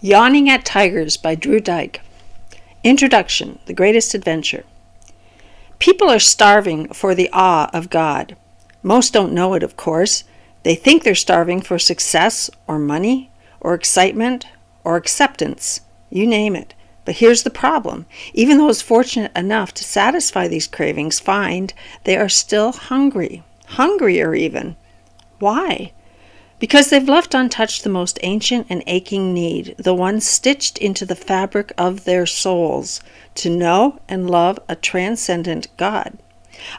Yawning at Tigers by Drew Dyke. Introduction, The Greatest Adventure. People are starving for the awe of God. Most don't know it, of course. They think they're starving for success or money or excitement or acceptance. You name it. But here's the problem. Even those fortunate enough to satisfy these cravings find they are still hungry. Hungrier even. Why? Because they've left untouched the most ancient and aching need, the one stitched into the fabric of their souls, to know and love a transcendent God.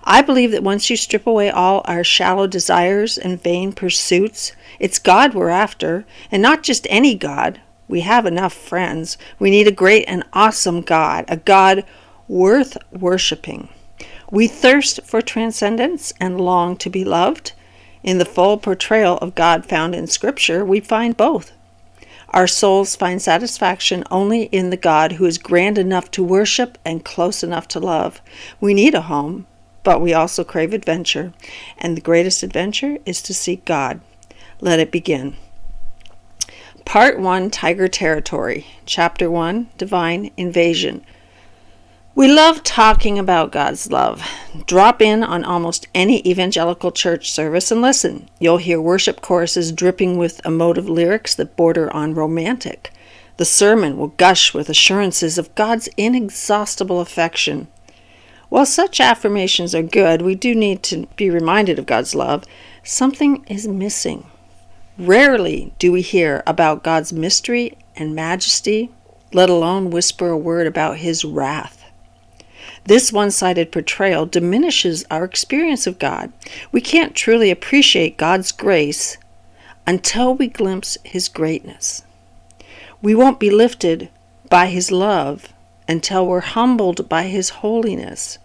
I believe that once you strip away all our shallow desires and vain pursuits, it's God we're after, and not just any God. We have enough friends. We need a great and awesome God, a God worth worshiping. We thirst for transcendence and long to be loved. In the full portrayal of God found in Scripture, we find both. Our souls find satisfaction only in the God who is grand enough to worship and close enough to love. We need a home, but we also crave adventure, and the greatest adventure is to seek God. Let it begin. Part 1, Tiger Territory. Chapter 1, Divine Invasion. We love talking about God's love. Drop in on almost any evangelical church service and listen. You'll hear worship choruses dripping with emotive lyrics that border on romantic. The sermon will gush with assurances of God's inexhaustible affection. While such affirmations are good, we do need to be reminded of God's love. Something is missing. Rarely do we hear about God's mystery and majesty, let alone whisper a word about His wrath. This one-sided portrayal diminishes our experience of God. We can't truly appreciate God's grace until we glimpse His greatness. We won't be lifted by His love until we're humbled by His holiness.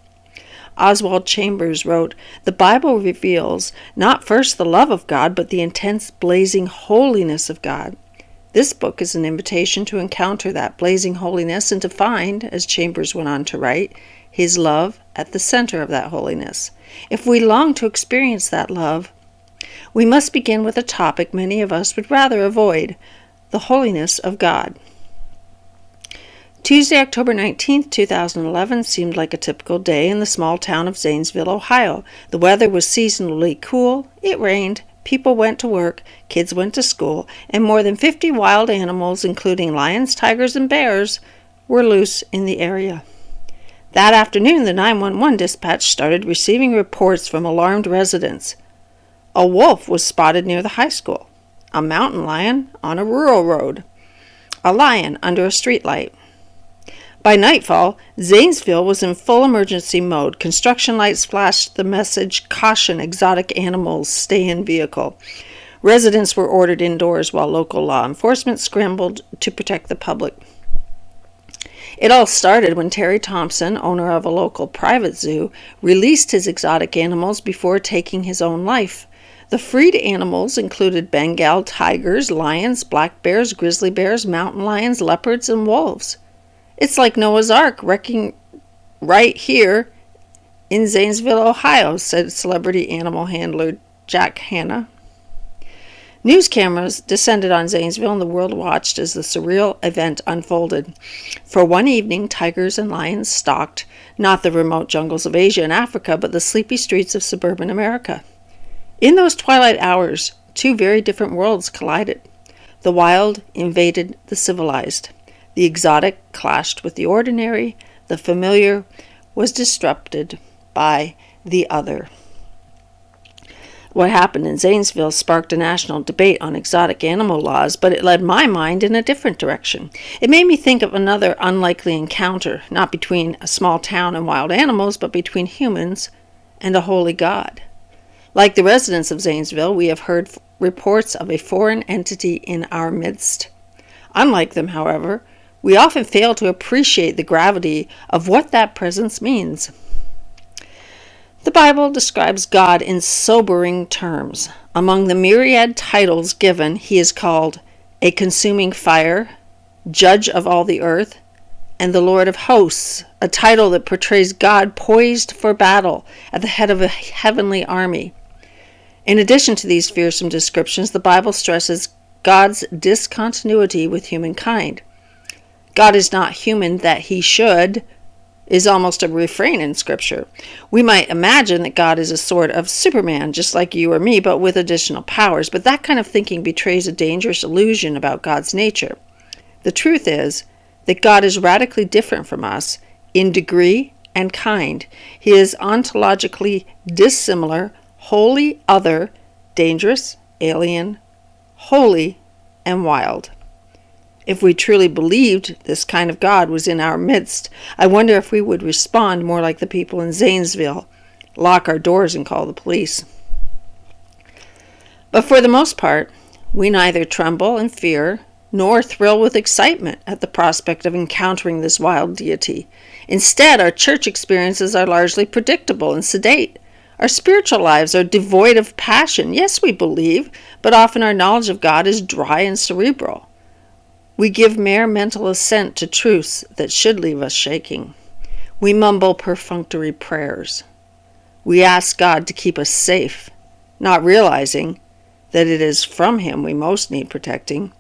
Oswald Chambers wrote, "The Bible reveals not first the love of God, but the intense, blazing holiness of God." This book is an invitation to encounter that blazing holiness and to find, as Chambers went on to write, His love at the center of that holiness. If we long to experience that love, we must begin with a topic many of us would rather avoid, the holiness of God. Tuesday, October 19th, 2011 seemed like a typical day in the small town of Zanesville, Ohio. The weather was seasonally cool, it rained, people went to work, kids went to school, and more than 50 wild animals, including lions, tigers, and bears, were loose in the area. That afternoon, the 911 dispatch started receiving reports from alarmed residents. A wolf was spotted near the high school, a mountain lion on a rural road, a lion under a streetlight. By nightfall, Zanesville was in full emergency mode. Construction lights flashed the message, "Caution, exotic animals, stay in vehicle." Residents were ordered indoors while local law enforcement scrambled to protect the public. It all started when Terry Thompson, owner of a local private zoo, released his exotic animals before taking his own life. The freed animals included Bengal tigers, lions, black bears, grizzly bears, mountain lions, leopards, and wolves. It's like Noah's Ark wrecking right here in Zanesville, Ohio, said celebrity animal handler Jack Hanna. News cameras descended on Zanesville and the world watched as the surreal event unfolded. For one evening, tigers and lions stalked not the remote jungles of Asia and Africa, but the sleepy streets of suburban America. In those twilight hours, two very different worlds collided. The wild invaded the civilized. The exotic clashed with the ordinary. The familiar was disrupted by the other. What happened in Zanesville sparked a national debate on exotic animal laws, but it led my mind in a different direction. It made me think of another unlikely encounter, not between a small town and wild animals, but between humans and a holy God. Like the residents of Zanesville, we have heard reports of a foreign entity in our midst. Unlike them, however, we often fail to appreciate the gravity of what that presence means. The Bible describes God in sobering terms. Among the myriad titles given, He is called a consuming fire, Judge of all the earth, and the Lord of hosts, a title that portrays God poised for battle at the head of a heavenly army. In addition to these fearsome descriptions, the Bible stresses God's discontinuity with humankind. God is not human that he should is almost a refrain in Scripture. We might imagine that God is a sort of Superman, just like you or me, but with additional powers. But that kind of thinking betrays a dangerous illusion about God's nature. The truth is that God is radically different from us in degree and kind. He is ontologically dissimilar, wholly other, dangerous, alien, holy, and wild. If we truly believed this kind of God was in our midst, I wonder if we would respond more like the people in Zanesville, lock our doors and call the police. But for the most part, we neither tremble in fear nor thrill with excitement at the prospect of encountering this wild deity. Instead, our church experiences are largely predictable and sedate. Our spiritual lives are devoid of passion. Yes, we believe, but often our knowledge of God is dry and cerebral. We give mere mental assent to truths that should leave us shaking. We mumble perfunctory prayers. We ask God to keep us safe, not realizing that it is from him we most need protecting.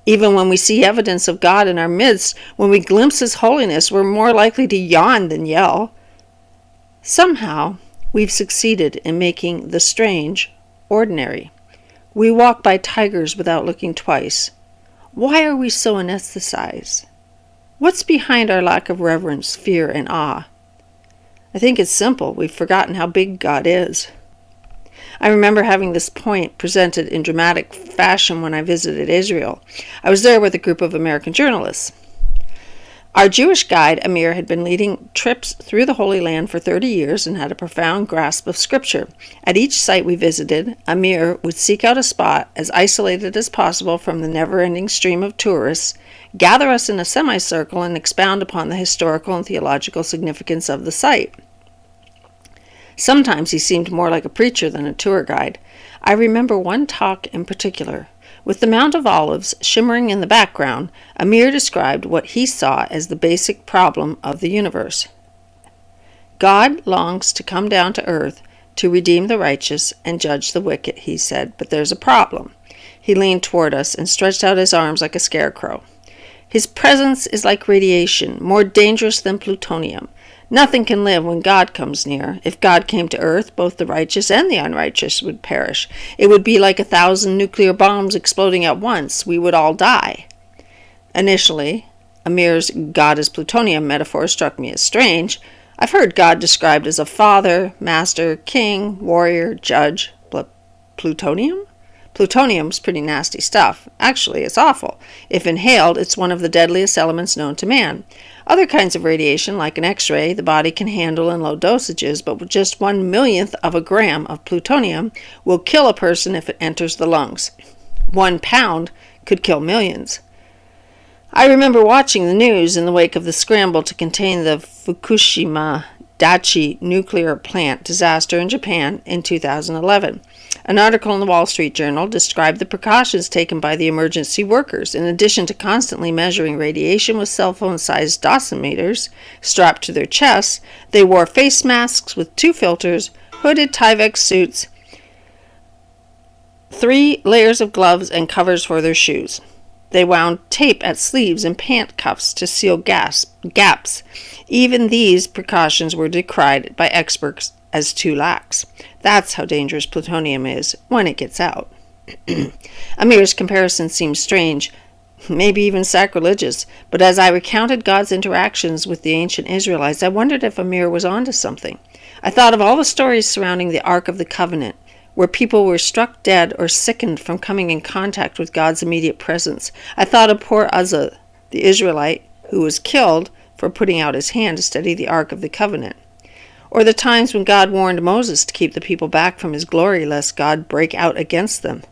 Even when we see evidence of God in our midst, when we glimpse his holiness, we're more likely to yawn than yell. Somehow, we've succeeded in making the strange ordinary. We walk by tigers without looking twice. Why are we so anesthetized? What's behind our lack of reverence, fear, and awe? I think it's simple. We've forgotten how big God is. I remember having this point presented in dramatic fashion when I visited Israel. I was there with a group of American journalists. Our Jewish guide, Amir, had been leading trips through the Holy Land for 30 years and had a profound grasp of Scripture. At each site we visited, Amir would seek out a spot as isolated as possible from the never-ending stream of tourists, gather us in a semicircle, and expound upon the historical and theological significance of the site. Sometimes he seemed more like a preacher than a tour guide. I remember one talk in particular. With the Mount of Olives shimmering in the background, Amir described what he saw as the basic problem of the universe. God longs to come down to earth to redeem the righteous and judge the wicked, he said, but there's a problem. He leaned toward us and stretched out his arms like a scarecrow. His presence is like radiation, more dangerous than plutonium. Nothing can live when God comes near. If God came to earth, both the righteous and the unrighteous would perish. It would be like 1,000 nuclear bombs exploding at once. We would all die. Initially, Amir's God is plutonium metaphor struck me as strange. I've heard God described as a father, master, king, warrior, judge. Plutonium? Plutonium's pretty nasty stuff. Actually, it's awful. If inhaled, it's one of the deadliest elements known to man. Other kinds of radiation, like an X-ray, the body can handle in low dosages, but with just 1/1,000,000th of a gram of plutonium will kill a person if it enters the lungs. 1 pound could kill millions. I remember watching the news in the wake of the scramble to contain the Fukushima Daiichi nuclear plant disaster in Japan in 2011. An article in the Wall Street Journal described the precautions taken by the emergency workers. In addition to constantly measuring radiation with cell phone-sized dosimeters strapped to their chests, they wore face masks with 2 filters, hooded Tyvek suits, 3 layers of gloves, and covers for their shoes. They wound tape at sleeves and pant cuffs to seal gaps. Even these precautions were decried by experts as too lax. That's how dangerous plutonium is when it gets out. Amir's comparison seems strange, maybe even sacrilegious, but as I recounted God's interactions with the ancient Israelites, I wondered if Amir was onto something. I thought of all the stories surrounding the Ark of the Covenant, where people were struck dead or sickened from coming in contact with God's immediate presence. I thought of poor Uzzah, the Israelite, who was killed for putting out his hand to steady the Ark of the Covenant. Or the times when God warned Moses to keep the people back from his glory, lest God break out against them.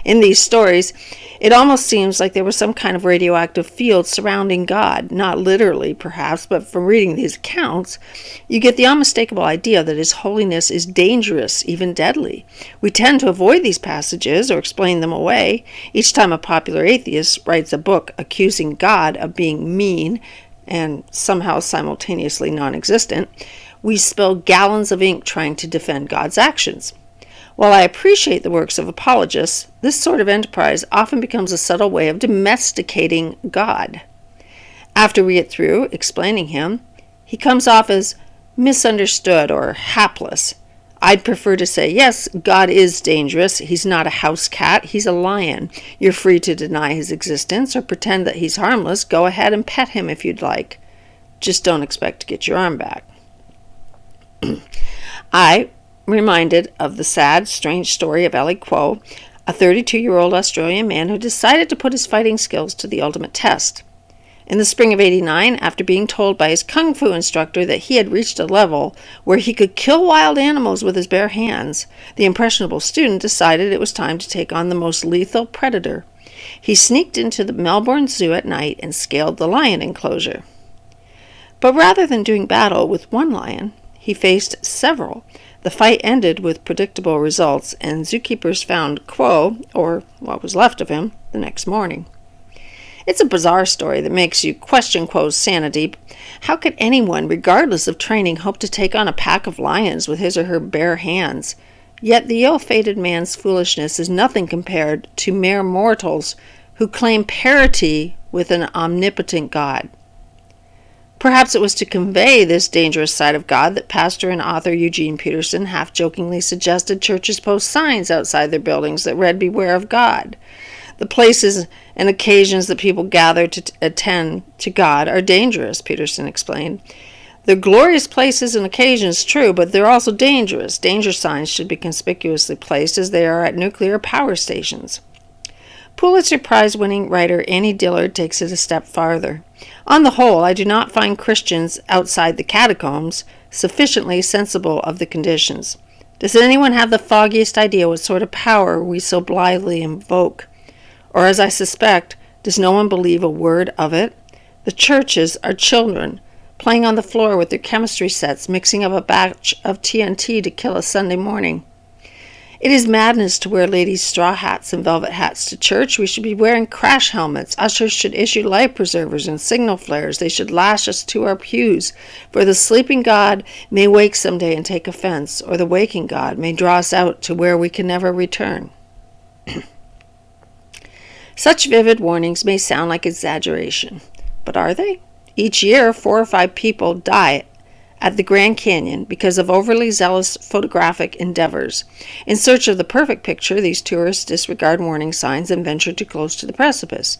In these stories, it almost seems like there was some kind of radioactive field surrounding God, not literally perhaps, but from reading these accounts, you get the unmistakable idea that his holiness is dangerous, even deadly. We tend to avoid these passages or explain them away. Each time a popular atheist writes a book accusing God of being mean and somehow simultaneously non-existent, we spill gallons of ink trying to defend God's actions. While I appreciate the works of apologists, this sort of enterprise often becomes a subtle way of domesticating God. After we get through explaining him, he comes off as misunderstood or hapless. I'd prefer to say, yes, God is dangerous. He's not a house cat. He's a lion. You're free to deny his existence or pretend that he's harmless. Go ahead and pet him if you'd like. Just don't expect to get your arm back. I reminded of the sad, strange story of Ellie Quo, a 32-year-old Australian man who decided to put his fighting skills to the ultimate test. In the spring of '89, after being told by his kung fu instructor that he had reached a level where he could kill wild animals with his bare hands, the impressionable student decided it was time to take on the most lethal predator. He sneaked into the Melbourne Zoo at night and scaled the lion enclosure. But rather than doing battle with one lion, he faced several. The fight ended with predictable results, and zookeepers found Quo, or what was left of him, the next morning. It's a bizarre story that makes you question Quo's sanity. How could anyone, regardless of training, hope to take on a pack of lions with his or her bare hands? Yet the ill-fated man's foolishness is nothing compared to mere mortals who claim parity with an omnipotent God. Perhaps it was to convey this dangerous side of God that pastor and author Eugene Peterson half-jokingly suggested churches post signs outside their buildings that read, "Beware of God." The places and occasions that people gather to attend to God are dangerous, Peterson explained. They're glorious places and occasions, true, but they're also dangerous. Danger signs should be conspicuously placed as they are at nuclear power stations. Pulitzer Prize-winning writer Annie Dillard takes it a step farther. On the whole, I do not find Christians outside the catacombs sufficiently sensible of the conditions. Does anyone have the foggiest idea what sort of power we so blithely invoke? Or, as I suspect, does no one believe a word of it? The churches are children, playing on the floor with their chemistry sets, mixing up a batch of TNT to kill a Sunday morning. It is madness to wear ladies' straw hats and velvet hats to church. We should be wearing crash helmets. Ushers should issue life preservers and signal flares. They should lash us to our pews. For the sleeping God may wake someday and take offense, or the waking God may draw us out to where we can never return. Such vivid warnings may sound like exaggeration, but are they? Each year, 4 or 5 people die at the Grand Canyon because of overly zealous photographic endeavors. In search of the perfect picture, these tourists disregard warning signs and venture too close to the precipice.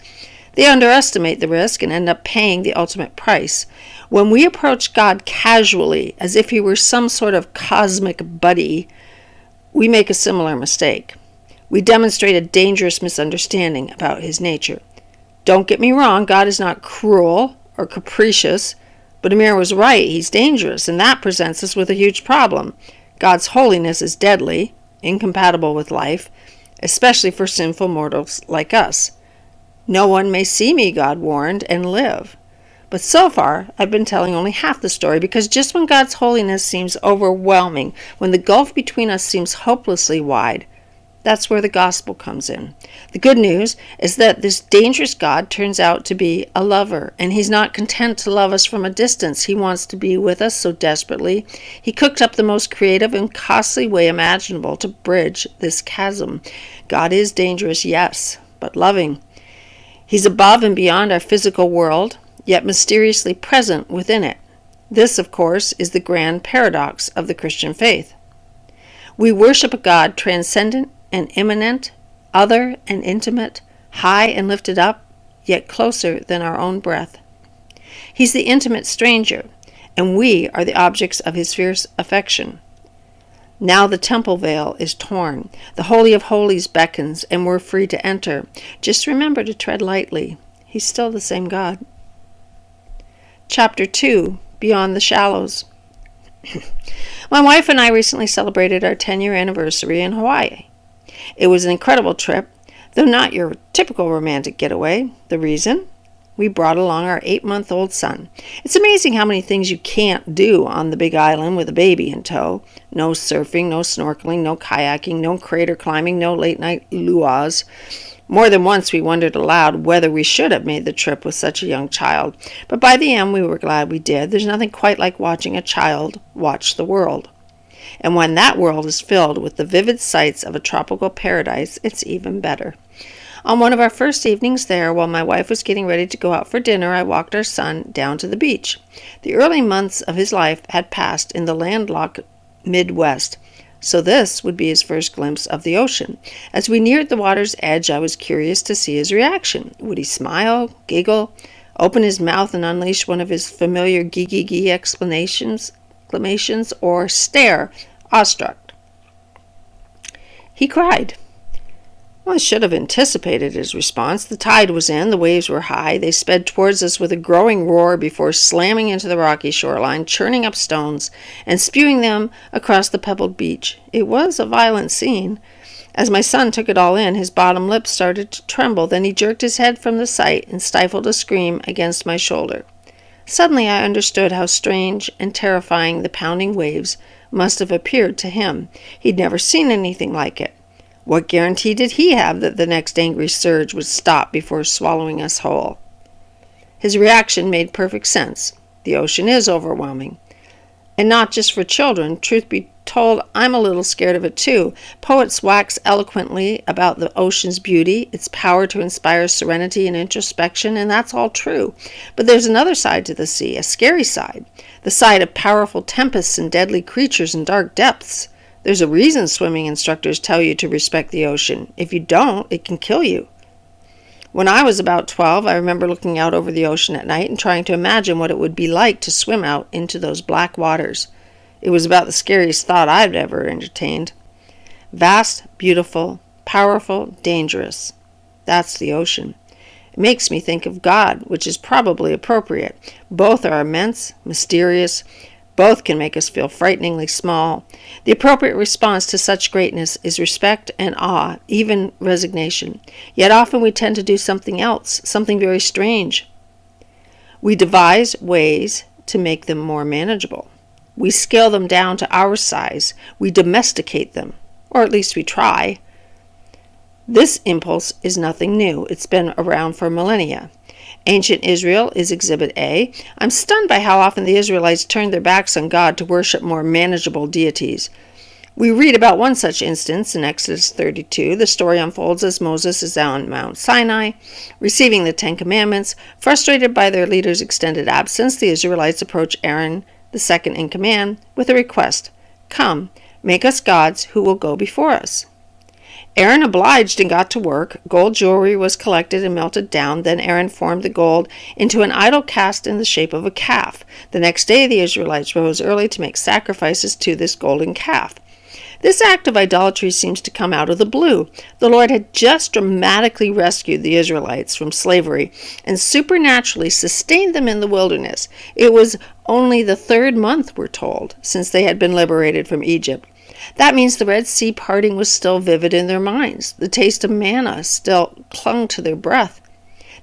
They underestimate the risk and end up paying the ultimate price. When we approach God casually, as if he were some sort of cosmic buddy, we make a similar mistake. We demonstrate a dangerous misunderstanding about his nature. Don't get me wrong, God is not cruel or capricious, but Amir was right, he's dangerous, and that presents us with a huge problem. God's holiness is deadly, incompatible with life, especially for sinful mortals like us. No one may see me, God warned, and live. But so far, I've been telling only half the story, because just when God's holiness seems overwhelming, when the gulf between us seems hopelessly wide, that's where the gospel comes in. The good news is that this dangerous God turns out to be a lover, and he's not content to love us from a distance. He wants to be with us so desperately. He cooked up the most creative and costly way imaginable to bridge this chasm. God is dangerous, yes, but loving. He's above and beyond our physical world, yet mysteriously present within it. This, of course, is the grand paradox of the Christian faith. We worship a God transcendent and immanent, other and intimate, high and lifted up, yet closer than our own breath. He's the intimate stranger, and we are the objects of his fierce affection. Now the temple veil is torn. The Holy of Holies beckons, and we're free to enter. Just remember to tread lightly. He's still the same God. Chapter 2, Beyond the Shallows. My wife and I recently celebrated our 10-year anniversary in Hawaii. It was an incredible trip, though not your typical romantic getaway. The reason? We brought along our 8-month-old son. It's amazing how many things you can't do on the big island with a baby in tow. No surfing, no snorkeling, no kayaking, no crater climbing, no late-night luau's. More than once we wondered aloud whether we should have made the trip with such a young child. But by the end we were glad we did. There's nothing quite like watching a child watch the world. And when that world is filled with the vivid sights of a tropical paradise, it's even better. On one of our first evenings there, while my wife was getting ready to go out for dinner, I walked our son down to the beach. The early months of his life had passed in the landlocked Midwest, so this would be his first glimpse of the ocean. As we neared the water's edge, I was curious to see his reaction. Would he smile, giggle, open his mouth and unleash one of his familiar gee-gee-gee exclamations, or stare, awestruck? He cried. Well, I should have anticipated his response. The tide was in, the waves were high. They sped towards us with a growing roar before slamming into the rocky shoreline, churning up stones and spewing them across the pebbled beach. It was a violent scene. As my son took it all in, his bottom lip started to tremble. Then he jerked his head from the sight and stifled a scream against my shoulder. Suddenly I understood how strange and terrifying the pounding waves must have appeared to him. He'd never seen anything like it. What guarantee did he have that the next angry surge would stop before swallowing us whole? His reaction made perfect sense. The ocean is overwhelming. And not just for children. Truth be told, I'm a little scared of it too. Poets wax eloquently about the ocean's beauty, its power to inspire serenity and introspection, and that's all true. But there's another side to the sea, a scary side. The side of powerful tempests and deadly creatures in dark depths. There's a reason swimming instructors tell you to respect the ocean. If you don't, it can kill you. When I was about 12, I remember looking out over the ocean at night and trying to imagine what it would be like to swim out into those black waters. It was about the scariest thought I'd ever entertained. Vast, beautiful, powerful, dangerous. That's the ocean. It makes me think of God, which is probably appropriate. Both are immense, mysterious. Both can make us feel frighteningly small. The appropriate response to such greatness is respect and awe, even resignation. Yet often we tend to do something else, something very strange. We devise ways to make them more manageable. We scale them down to our size. We domesticate them, or at least we try. This impulse is nothing new. It's been around for millennia. Ancient Israel is Exhibit A. I'm stunned by how often the Israelites turned their backs on God to worship more manageable deities. We read about one such instance in Exodus 32. The story unfolds as Moses is on Mount Sinai, receiving the Ten Commandments. Frustrated by their leader's extended absence, the Israelites approach Aaron, the second in command, with a request. Come, make us gods who will go before us. Aaron obliged and got to work. Gold jewelry was collected and melted down. Then Aaron formed the gold into an idol cast in the shape of a calf. The next day the Israelites rose early to make sacrifices to this golden calf. This act of idolatry seems to come out of the blue. The Lord had just dramatically rescued the Israelites from slavery and supernaturally sustained them in the wilderness. It was only the third month, we're told, since they had been liberated from Egypt. That means the Red Sea parting was still vivid in their minds. The taste of manna still clung to their breath.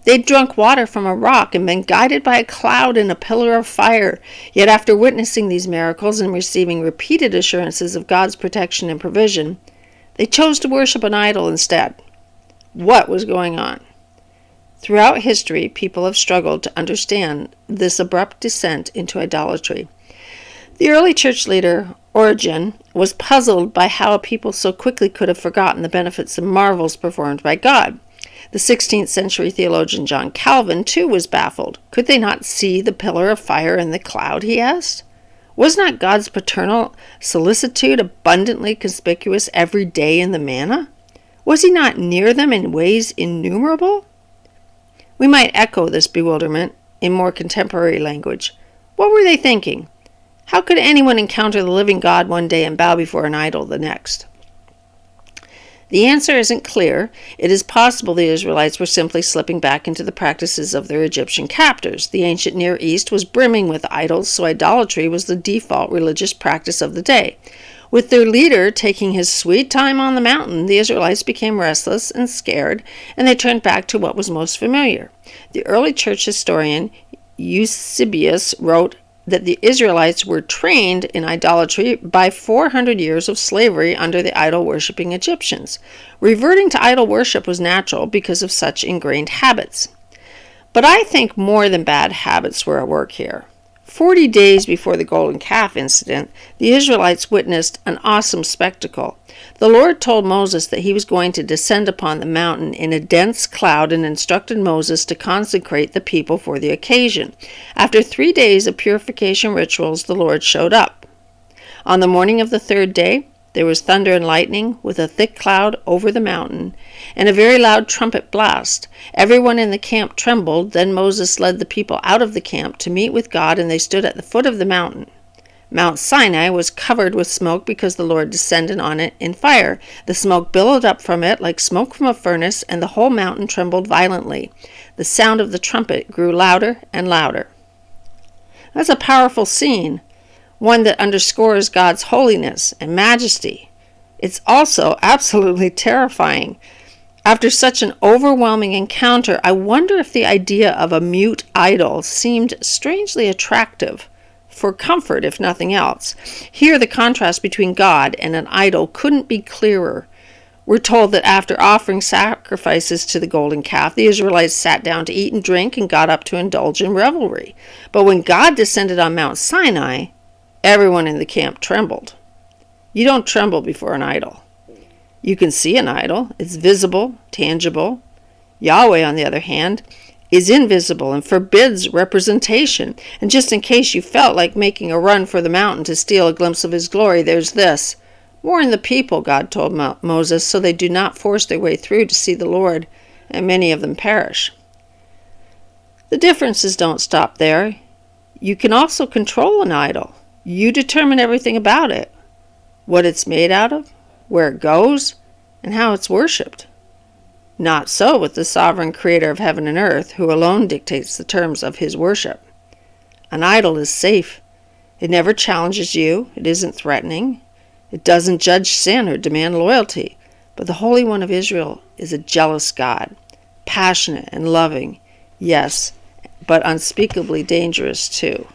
They'd drunk water from a rock and been guided by a cloud and a pillar of fire. Yet after witnessing these miracles and receiving repeated assurances of God's protection and provision, they chose to worship an idol instead. What was going on? Throughout history, people have struggled to understand this abrupt descent into idolatry. The early church leader, Origen, was puzzled by how a people so quickly could have forgotten the benefits and marvels performed by God. The 16th century theologian John Calvin, too, was baffled. Could they not see the pillar of fire in the cloud, he asked? Was not God's paternal solicitude abundantly conspicuous every day in the manna? Was he not near them in ways innumerable? We might echo this bewilderment in more contemporary language. What were they thinking? How could anyone encounter the living God one day and bow before an idol the next? The answer isn't clear. It is possible the Israelites were simply slipping back into the practices of their Egyptian captors. The ancient Near East was brimming with idols, so idolatry was the default religious practice of the day. With their leader taking his sweet time on the mountain, the Israelites became restless and scared, and they turned back to what was most familiar. The early church historian Eusebius wrote that the Israelites were trained in idolatry by 400 years of slavery under the idol-worshipping Egyptians. Reverting to idol worship was natural because of such ingrained habits. But I think more than bad habits were at work here. 40 days before the golden calf incident, the Israelites witnessed an awesome spectacle. The Lord told Moses that he was going to descend upon the mountain in a dense cloud and instructed Moses to consecrate the people for the occasion. After 3 days of purification rituals, the Lord showed up. On the morning of the third day, there was thunder and lightning with a thick cloud over the mountain and a very loud trumpet blast. Everyone in the camp trembled. Then Moses led the people out of the camp to meet with God, and they stood at the foot of the mountain. Mount Sinai was covered with smoke because the Lord descended on it in fire. The smoke billowed up from it like smoke from a furnace, and the whole mountain trembled violently. The sound of the trumpet grew louder and louder. That's a powerful scene, one that underscores God's holiness and majesty. It's also absolutely terrifying. After such an overwhelming encounter, I wonder if the idea of a mute idol seemed strangely attractive, for comfort if nothing else. Here the contrast between God and an idol couldn't be clearer. We're told that after offering sacrifices to the golden calf, the Israelites sat down to eat and drink and got up to indulge in revelry. But when God descended on Mount Sinai, everyone in the camp trembled. You don't tremble before an idol. You can see an idol. It's visible, tangible. Yahweh, on the other hand, is invisible and forbids representation. And just in case you felt like making a run for the mountain to steal a glimpse of his glory, there's this. Warn the people, God told Moses, so they do not force their way through to see the Lord, and many of them perish. The differences don't stop there. You can also control an idol. You determine everything about it, what it's made out of, where it goes, and how it's worshipped. Not so with the sovereign creator of heaven and earth, who alone dictates the terms of his worship. An idol is safe. It never challenges you. It isn't threatening. It doesn't judge sin or demand loyalty. But the Holy One of Israel is a jealous God, passionate and loving, yes, but unspeakably dangerous too.